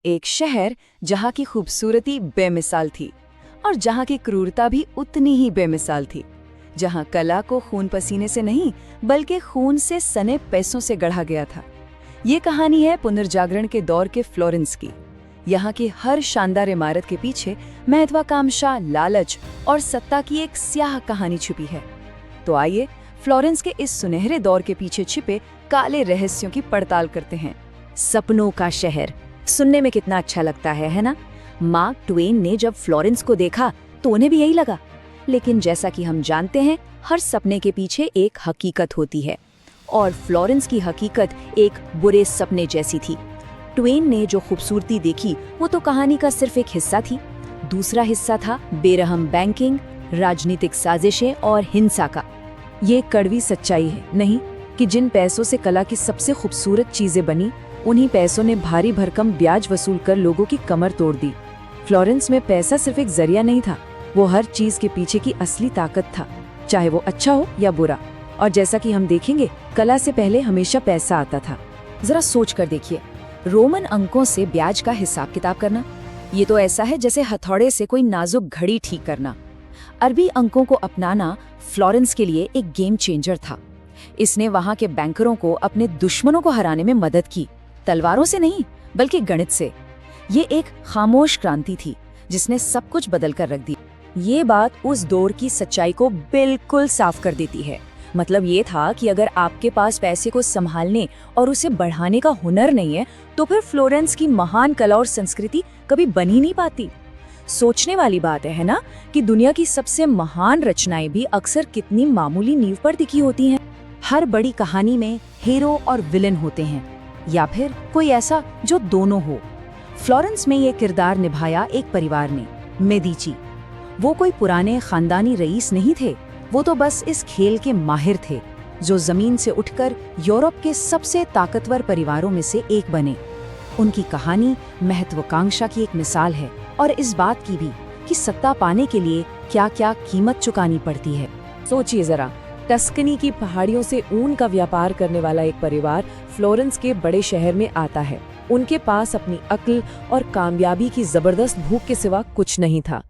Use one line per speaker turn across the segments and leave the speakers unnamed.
एक शहर जहाँ की खूबसूरती बेमिसाल थी और जहाँ की क्रूरता भी उतनी ही बेमिसाल थी, जहाँ कला को खून पसीने से नहीं बल्कि खून से सने पैसों से गढ़ा गया था। ये कहानी है पुनर्जागरण के दौर के फ्लोरेंस की। यहाँ की हर शानदार इमारत के पीछे महत्वाकांक्षा, लालच और सत्ता की एक स्याह कहानी छुपी है। तो आइए फ्लोरेंस के इस सुनहरे दौर के पीछे छिपे काले रहस्यों की पड़ताल करते हैं।
सपनों का शहर सुनने में कितना अच्छा लगता है ना? मार्क ट्वेन ने जब फ्लोरेंस को देखा तो उन्हें भी यही लगा। लेकिन जैसा कि हम जानते हैं, हर सपने के पीछे एक हकीकत होती है, और फ्लोरेंस की हकीकत एक बुरे सपने जैसी थी। ट्वेन ने जो खूबसूरती देखी वो तो कहानी का सिर्फ एक हिस्सा थी। दूसरा हिस्सा था बेरहम बैंकिंग, राजनीतिक साजिशें और हिंसा का। ये कड़वी सच्चाई है नहीं कि जिन पैसों से कला की सबसे खूबसूरत चीजें बनी, उन्हीं पैसों ने भारी भरकम ब्याज वसूल कर लोगों की कमर तोड़ दी। फ्लोरेंस में पैसा सिर्फ एक जरिया नहीं था, वो हर चीज के पीछे की असली ताकत था, चाहे वो अच्छा हो या बुरा। और जैसा कि हम देखेंगे, कला से पहले हमेशा पैसा आता था। जरा सोच कर देखिए, रोमन अंकों से ब्याज का हिसाब किताब करना, ये तो ऐसा है जैसे हथौड़े से कोई नाजुक घड़ी ठीक करना। अरबी अंकों को अपनाना फ्लोरेंस के लिए एक गेम चेंजर था। इसने वहां के बैंकरों को अपने दुश्मनों को हराने में मदद की, तलवारों से नहीं बल्कि गणित से। ये एक खामोश क्रांति थी जिसने सब कुछ बदल कर रख दी। ये बात उस दौर की सच्चाई को बिल्कुल साफ कर देती है। मतलब ये था कि अगर आपके पास पैसे को संभालने और उसे बढ़ाने का हुनर नहीं है, तो फिर फ्लोरेंस की महान कला और संस्कृति कभी बन ही नहीं पाती। सोचने वाली बात है ना, कि दुनिया की सबसे महान रचनाएं भी अक्सर कितनी मामूली नींव पर टिकी होती हैं। हर बड़ी कहानी में हीरो और विलेन होते हैं, या फिर कोई ऐसा जो दोनों हो। फ्लोरेंस में ये किरदार निभाया एक परिवार ने, मेडिची। वो कोई पुराने खानदानी रईस नहीं थे, वो तो बस इस खेल के माहिर थे, जो जमीन से उठकर यूरोप के सबसे ताकतवर परिवारों में से एक बने। उनकी कहानी महत्वाकांक्षा की एक मिसाल है, और इस बात की भी कि सत्ता पाने के लिए क्या क्या कीमत चुकानी पड़ती है।
सोचिए जरा, टस्कनी की पहाड़ियों से ऊन का व्यापार करने वाला एक परिवार फ्लोरेंस के बड़े शहर में आता है। उनके पास अपनी अक्ल और कामयाबी की जबरदस्त भूख के सिवा कुछ नहीं था।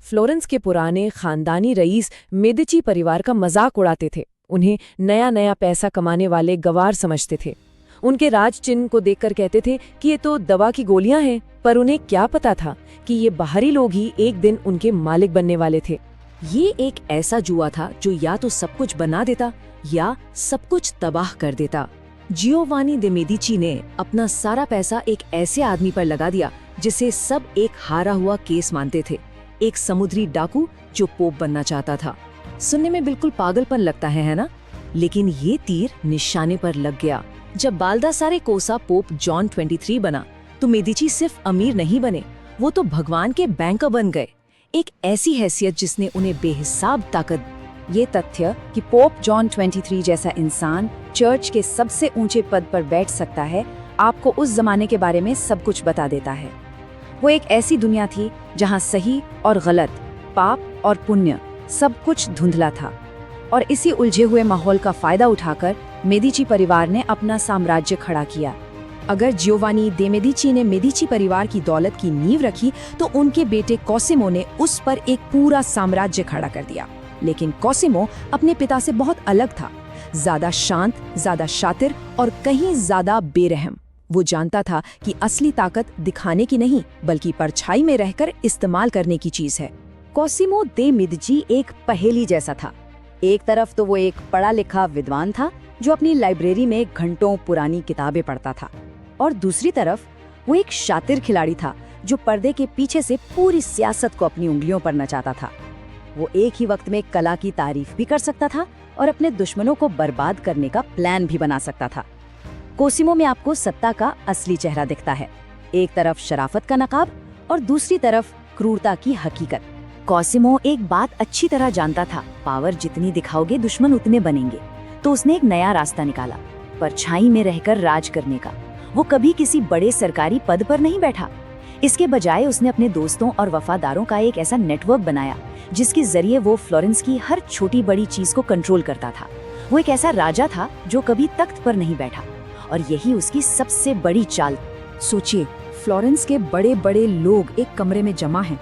फ्लोरेंस के पुराने खानदानी रईस मेडिची परिवार का मजाक उड़ाते थे, उन्हें नया नया पैसा कमाने वाले गवार समझते थे। उनके राज चिन्ह को देखकर कहते थे कि ये तो दवा की गोलियां हैं, पर उन्हें क्या पता था कि ये बाहरी लोग ही एक दिन उनके मालिक बनने वाले थे।
ये एक ऐसा जुआ था जो या तो सब कुछ बना देता या सब कुछ तबाह कर देता। जियोवानी दे मेडिची ने अपना सारा पैसा एक ऐसे आदमी पर लगा दिया जिसे सब एक हारा हुआ केस मानते थे, एक समुद्री डाकू जो पोप बनना चाहता था। सुनने में बिल्कुल पागलपन लगता है ना? लेकिन ये तीर निशाने पर लग गया। जब बाल्दासारे कोसा पोप जॉन 23 बना, तो मेडिची सिर्फ अमीर नहीं बने, वो तो भगवान के बैंकर बन गए। एक ऐसी हैसियत जिसने उन्हें बेहिसाब ताकत। ये तथ्य कि पोप जॉन 23 जैसा इंसान चर्च के सबसे ऊंचे पद पर बैठ सकता है, आपको उस जमाने के बारे में सब कुछ बता देता है। वो एक ऐसी दुनिया थी जहां सही और गलत, पाप और पुण्य सब कुछ धुंधला था। और इसी उलझे हुए माहौल का फायदा उठाकर मेडिची परिवार ने अपना साम्राज्य खड़ा किया। अगर जियोवानी दे मेडिची ने मेडिची परिवार की दौलत की नींव रखी, तो उनके बेटे कॉसिमो ने उस पर एक पूरा साम्राज्य खड़ा कर दिया। लेकिन कॉसिमो अपने पिता से बहुत अलग था, ज्यादा शांत, ज्यादा शातिर और कहीं ज्यादा बेरहम। वो जानता था कि असली ताकत दिखाने की नहीं बल्कि परछाई में रहकर इस्तेमाल करने की चीज है। कॉसिमो दे मेडिची एक पहेली जैसा था। एक तरफ तो वो एक पढ़ा लिखा विद्वान था जो अपनी लाइब्रेरी में घंटों पुरानी किताबें पढ़ता था, और दूसरी तरफ वो एक शातिर खिलाड़ी था जो पर्दे के पीछे से पूरी सियासत को अपनी उंगलियों पर नचाता था। वो एक ही वक्त में कला की तारीफ भी कर सकता था और अपने दुश्मनों को बर्बाद करने का प्लान भी बना सकता था। कोसिमो में आपको सत्ता का असली चेहरा दिखता है, एक तरफ शराफत का नकाब और दूसरी तरफ क्रूरता की हकीकत। कॉसिमो एक बात अच्छी तरह जानता था, पावर जितनी दिखाओगे दुश्मन उतने बनेंगे। तो उसने एक नया रास्ता निकाला, परछाई में रहकर राज करने का। वो कभी किसी बड़े सरकारी पद पर नहीं बैठा, इसके बजाय उसने अपने दोस्तों और वफादारों का एक ऐसा नेटवर्क बनाया जिसके जरिए वो फ्लोरेंस की हर छोटी बड़ी चीज को कंट्रोल करता था। वो एक ऐसा राजा था जो कभी तख्त पर नहीं बैठा, और यही उसकी सबसे बड़ी चाल। सोचिए,
फ्लोरेंस के बड़े बड़े लोग एक कमरे में जमा हैं।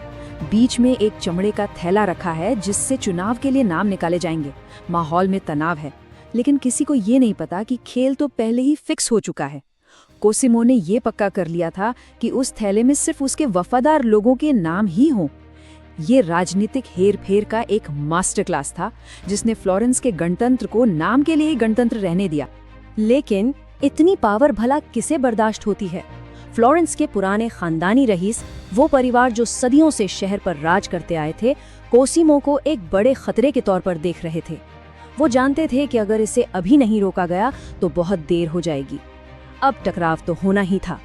बीच में एक चमड़े का थैला रखा है जिससे चुनाव के लिए नाम निकाले जाएंगे। माहौल में तनाव है, लेकिन किसी को ये नहीं पता कि खेल तो पहले ही फिक्स हो चुका है। कोसिमो ने ये पक्का कर लिया था कि उस थैले में सिर्फ उसके वफादार लोगों के नाम ही हों। ये राजनीतिक हेर-फेर का एक मास्टर क्लास था जिसने फ्लोरेंस के गणतंत्र को नाम के लिए ही गणतंत्र रहने दिया।
लेकिन इतनी पावर भला किसे बर्दाश्त होती है? फ्लोरेंस के पुराने खानदानी रईस, वो परिवार जो सदियों से शहर पर राज करते आए थे, कोसिमो को एक बड़े खतरे के तौर पर देख रहे थे। वो जानते थे कि अगर इसे अभी नहीं रोका गया तो बहुत देर हो जाएगी। अब टकराव तो होना ही था,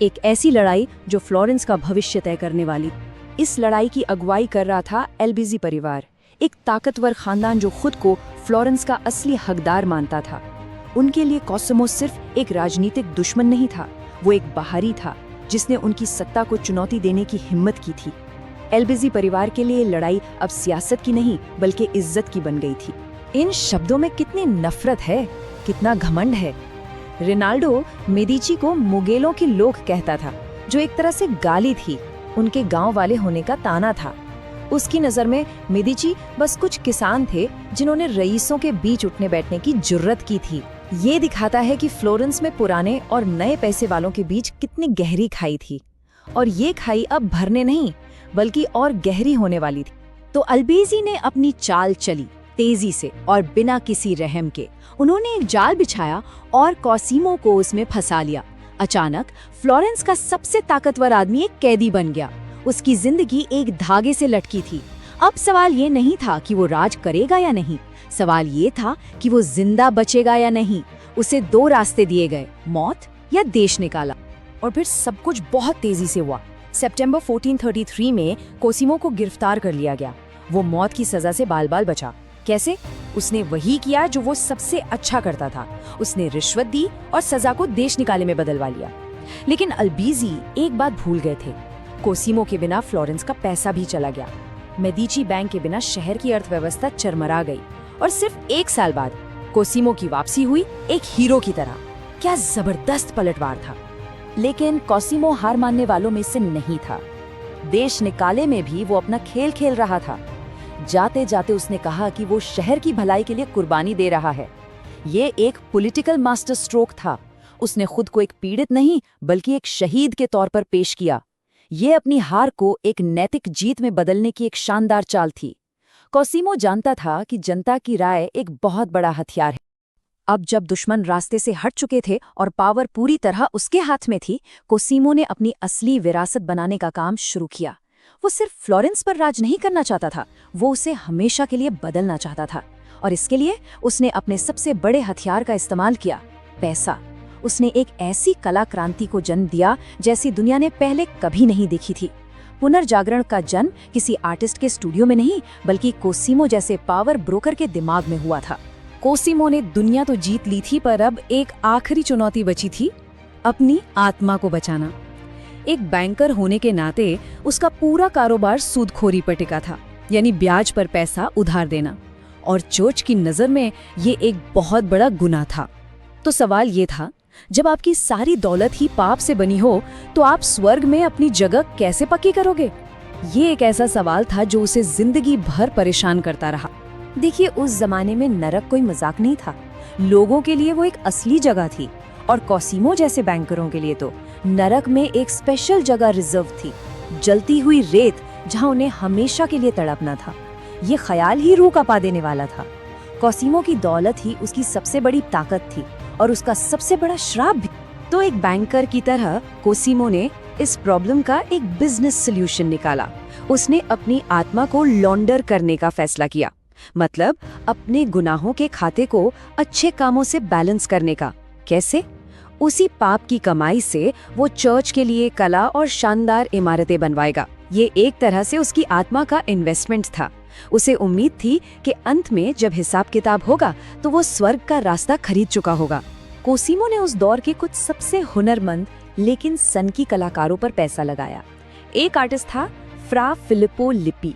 एक ऐसी लड़ाई जो फ्लोरेंस का भविष्य तय करने वाली।
इस लड़ाई की अगुवाई कर रहा था एल्बीजी परिवार, एक ताकतवर खानदान जो खुद को फ्लोरेंस का असली हकदार मानता था। उनके लिए कोसिमो सिर्फ एक राजनीतिक दुश्मन नहीं था, वो एक बाहरी था जिसने उनकी सत्ता को चुनौती देने की हिम्मत की थी। एल्बीजी परिवार के लिए लड़ाई अब सियासत की नहीं बल्कि इज्जत की बन गई थी।
इन शब्दों में कितनी नफरत है, कितना घमंड है।
रिनाल्डो मेडिची को मुगेलों के लोग कहता था, जो एक तरह से गाली थी, उनके गांव वाले होने का ताना था। उसकी नजर में मेडिची बस कुछ किसान थे जिन्होंने रईसों के बीच उठने बैठने की जुर्रत की थी। ये दिखाता है कि फ्लोरेंस में पुराने और नए पैसे वालों के बीच कितनी गहरी खाई थी, और ये खाई अब भरने नहीं बल्कि और गहरी होने वाली थी।
तो अल्बीजी ने अपनी चाल चली, तेजी से और बिना किसी रहम के। उन्होंने एक जाल बिछाया और कोसिमो को उसमें फंसा लिया। अचानक फ्लोरेंस का सबसे ताकतवर आदमी एक कैदी बन गया। उसकी जिंदगी एक धागे से लटकी थी। अब सवाल ये नहीं था कि वो राज करेगा या नहीं, सवाल ये था कि वो जिंदा बचेगा या नहीं। उसे दो रास्ते दिए गए, मौत या देश निकाला।
और फिर सब कुछ बहुत तेजी से हुआ। सितंबर 1433 में कोसिमो को गिरफ्तार कर लिया गया। वो मौत की सजा से बाल बाल बचा। कैसे? उसने वही किया जो वो सबसे अच्छा करता था। उसने रिश्वत दी और सजा को देश निकाले में बदलवा लिया। लेकिन अल्बीजी एक बात भूल गए थे, कोसिमो के बिना फ्लोरेंस का पैसा भी चला गया। मेडिची बैंक के बिना शहर की अर्थव्यवस्था चरमरा गई। और सिर्फ 1 साल बाद कोसिमो की वापसी हुई, एक हीरो की तरह। क्या जबरदस्त पलटवार था। लेकिन कोसिमो हार मानने वालों में से नहीं था। देश निकाले में भी वो अपना खेल खेल रहा था। जाते जाते उसने कहा कि वो शहर की भलाई के लिए कुर्बानी दे रहा है। ये एक पॉलिटिकल मास्टर स्ट्रोक था। उसने खुद को एक पीड़ित नहीं बल्कि एक शहीद के तौर पर पेश किया। ये अपनी हार को एक नैतिक जीत में बदलने की एक शानदार चाल थी। कोसिमो जानता था कि जनता की राय एक बहुत बड़ा हथियार है। अब जब दुश्मन रास्ते से हट चुके थे और पावर पूरी तरह उसके हाथ में थी, कोसिमो ने अपनी असली विरासत बनाने का काम शुरू किया। वो सिर्फ फ्लोरेंस पर राज नहीं करना चाहता था, वो उसे हमेशा के लिए बदलना चाहता था। और इसके लिए उसने अपने सबसे बड़े हथियार का इस्तेमाल किया, पैसा। उसने एक ऐसी कला क्रांति को जन्म दिया जैसी दुनिया ने पहले कभी नहीं देखी थी। पुनर्जागरण का जन्म किसी आर्टिस्ट के स्टूडियो में नहीं बल्कि कोसिमो जैसे पावर ब्रोकर के दिमाग में हुआ था। कोसिमो ने दुनिया तो जीत ली थी, पर अब एक आखिरी चुनौती बची थी, अपनी आत्मा को बचाना। एक बैंकर होने के नाते उसका पूरा कारोबार सूदखोरी पर टिका था, यानी ब्याज पर पैसा उधार देना। और चर्च की नज़र में ये एक बहुत बड़ा गुनाह था। तो सवाल ये था, जब आपकी सारी दौलत ही पाप से बनी हो तो आप स्वर्ग में अपनी जगह कैसे पक्की करोगे? ये एक ऐसा सवाल था जो उसे जिंदगी भर परेशान करता रहा। देखिए, उस जमाने में नरक कोई मजाक नहीं था। लोगों के लिए वो एक असली जगह थी, और कोसिमो जैसे बैंकरों के लिए तो नरक में एक स्पेशल जगह रिजर्व थी, जलती हुई रेत जहां उन्हें हमेशा के लिए तड़पना था। ये ख्याल ही रूह कांपा देने वाला था। कोसिमो की दौलत ही उसकी सबसे बड़ी ताकत थी और उसका सबसे बड़ा श्राप भी। तो एक बैंकर की तरह कोसिमो ने इस प्रॉब्लम का एक बिजनेस सॉल्यूशन निकाला। उसने अपनी आत्मा को लॉन्डर करने का फैसला किया, मतलब अपने गुनाहों के खाते को अच्छे कामों से बैलेंस करने का। कैसे? उसी पाप की कमाई से वो चर्च के लिए कला और शानदार इमारतें बनवाएगा। ये एक तरह से उसकी आत्मा का इन्वेस्टमेंट था। उसे उम्मीद थी कि अंत में जब हिसाब किताब होगा तो वो स्वर्ग का रास्ता खरीद चुका होगा। कोसिमो ने उस दौर के कुछ सबसे हुनरमंद लेकिन सनकी कलाकारों पर पैसा लगाया। एक आर्टिस्ट था फ्रा फिलिप्पो लिपी।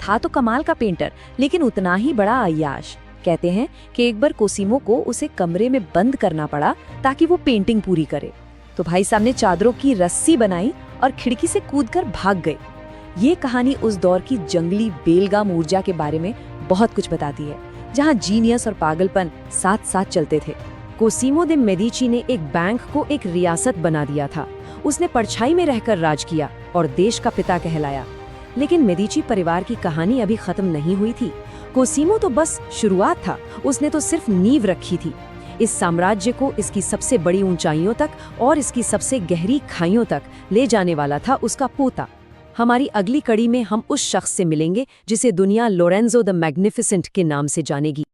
था तो कमाल का पेंटर, लेकिन उतना ही बड़ा अय्याश। कहते हैं कि एक बार कोसिमो को उसे कमरे में बंद करना पड़ा ताकि वो पेंटिंग पूरी करे।
तो भाई साहब ने चादरों की रस्सी बनाई और खिड़की से कूदकर भाग गए। ये कहानी उस दौर की जंगली बेलगाम ऊर्जा के बारे में बहुत कुछ बताती है, जहाँ जीनियस और पागलपन साथ साथ चलते थे। कोसिमो दे मेडिची ने एक बैंक को एक रियासत बना दिया था। उसने परछाई में रहकर राज किया और देश का पिता कहलाया। लेकिन मेडिची परिवार की कहानी अभी खत्म नहीं हुई थी। कोसिमो तो बस शुरुआत था, उसने तो सिर्फ नींव रखी थी। इस साम्राज्य को इसकी सबसे बड़ी ऊंचाइयों तक और इसकी सबसे गहरी खाइयों तक ले जाने वाला था उसका पोता। हमारी अगली कड़ी में हम उस शख्स से मिलेंगे जिसे दुनिया लोरेंजो द मैग्निफिसेंट के नाम से जानेगी।